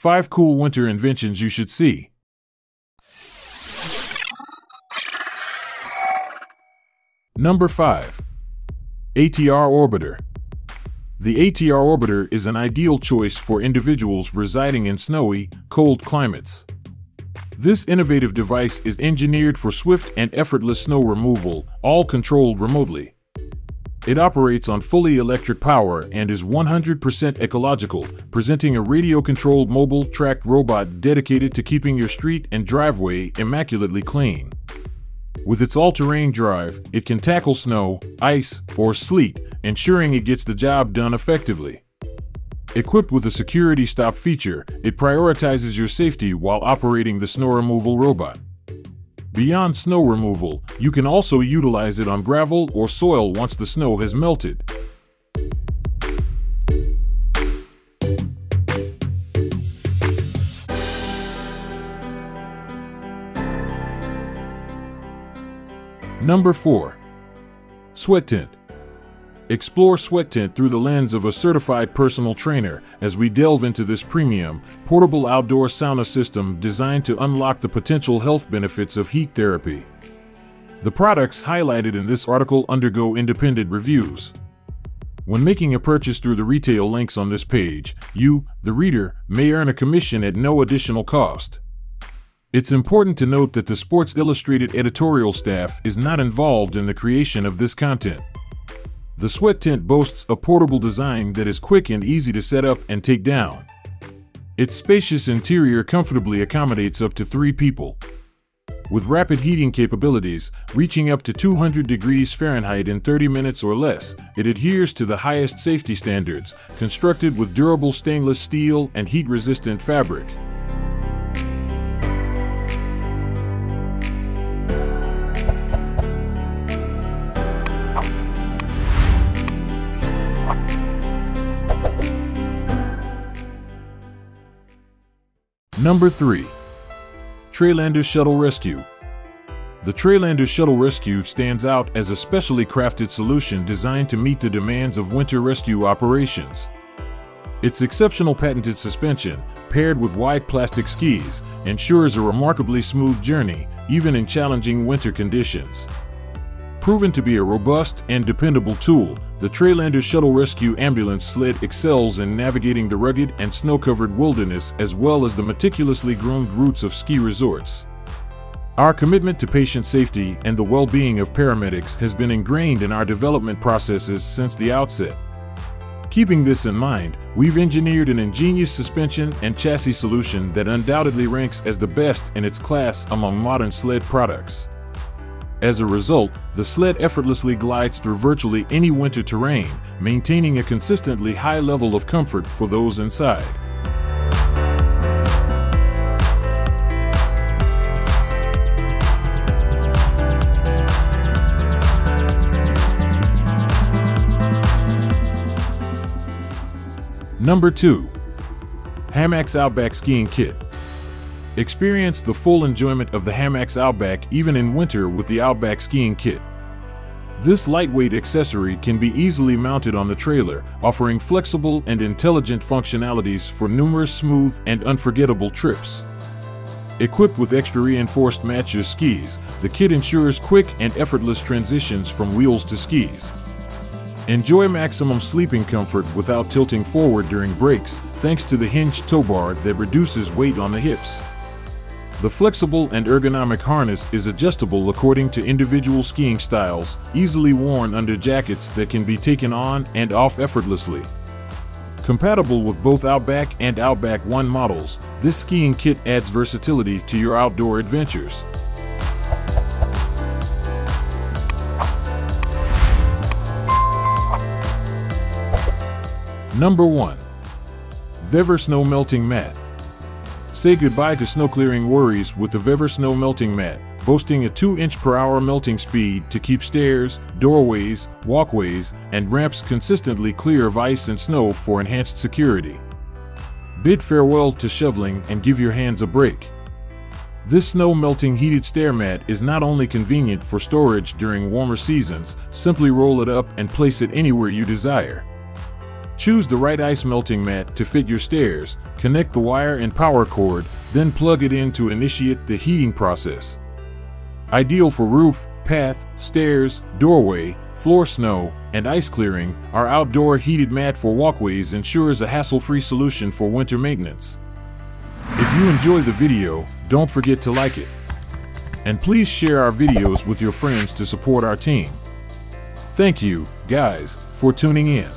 5 cool winter inventions you should see. Number 5. ATR Orbiter. The ATR Orbiter is an ideal choice for individuals residing in snowy, cold climates. This innovative device is engineered for swift and effortless snow removal, all controlled remotely. It operates on fully electric power and is 100% ecological, presenting a radio-controlled mobile tracked robot dedicated to keeping your street and driveway immaculately clean. With its all-terrain drive, it can tackle snow, ice, or sleet, ensuring it gets the job done effectively. Equipped with a security stop feature, it prioritizes your safety while operating the snow removal robot. Beyond snow removal, you can also utilize it on gravel or soil once the snow has melted. Number 4. Sweat Tint. Explore Sweat Tint through the lens of a certified personal trainer as we delve into this premium, portable outdoor sauna system designed to unlock the potential health benefits of heat therapy. The products highlighted in this article undergo independent reviews. When making a purchase through the retail links on this page, you, the reader, may earn a commission at no additional cost. It's important to note that the Sports Illustrated editorial staff is not involved in the creation of this content. The Sweat Tint boasts a portable design that is quick and easy to set up and take down. Its spacious interior comfortably accommodates up to 3 people. With rapid heating capabilities, reaching up to 200 degrees Fahrenheit in 30 minutes or less, it adheres to the highest safety standards, constructed with durable stainless steel and heat-resistant fabric. Number 3. Technologya Shuttle Rescue. The Technologya Shuttle Rescue stands out as a specially crafted solution designed to meet the demands of winter rescue operations. Its exceptional patented suspension, paired with wide plastic skis, ensures a remarkably smooth journey, even in challenging winter conditions. Proven to be a robust and dependable tool, the Technologya Shuttle Rescue Ambulance sled excels in navigating the rugged and snow-covered wilderness as well as the meticulously groomed routes of ski resorts. Our commitment to patient safety and the well-being of paramedics has been ingrained in our development processes since the outset. Keeping this in mind, we've engineered an ingenious suspension and chassis solution that undoubtedly ranks as the best in its class among modern sled products. As a result, the sled effortlessly glides through virtually any winter terrain, maintaining a consistently high level of comfort for those inside. Number 2. Hamax Outback Skiing Kit. Experience the full enjoyment of the Hamax Outback even in winter with the Outback Skiing Kit. This lightweight accessory can be easily mounted on the trailer, offering flexible and intelligent functionalities for numerous smooth and unforgettable trips. Equipped with extra reinforced matcher skis, the kit ensures quick and effortless transitions from wheels to skis. Enjoy maximum sleeping comfort without tilting forward during breaks, thanks to the hinged tow bar that reduces weight on the hips. The flexible and ergonomic harness is adjustable according to individual skiing styles, easily worn under jackets that can be taken on and off effortlessly. Compatible with both Outback and Outback One models, this skiing kit adds versatility to your outdoor adventures. Number 1. Vever Snow Melting Mat. Say goodbye to snow clearing worries with the Vever Snow Melting Mat, boasting a 2-inch-per-hour melting speed to keep stairs, doorways, walkways, and ramps consistently clear of ice and snow for enhanced security. Bid farewell to shoveling and give your hands a break. This snow-melting heated stair mat is not only convenient for storage during warmer seasons, simply roll it up and place it anywhere you desire. Choose the right ice melting mat to fit your stairs, connect the wire and power cord, then plug it in to initiate the heating process. Ideal for roof, path, stairs, doorway, floor snow, and ice clearing, our outdoor heated mat for walkways ensures a hassle-free solution for winter maintenance. If you enjoyed the video, don't forget to like it. And please share our videos with your friends to support our team. Thank you, guys, for tuning in.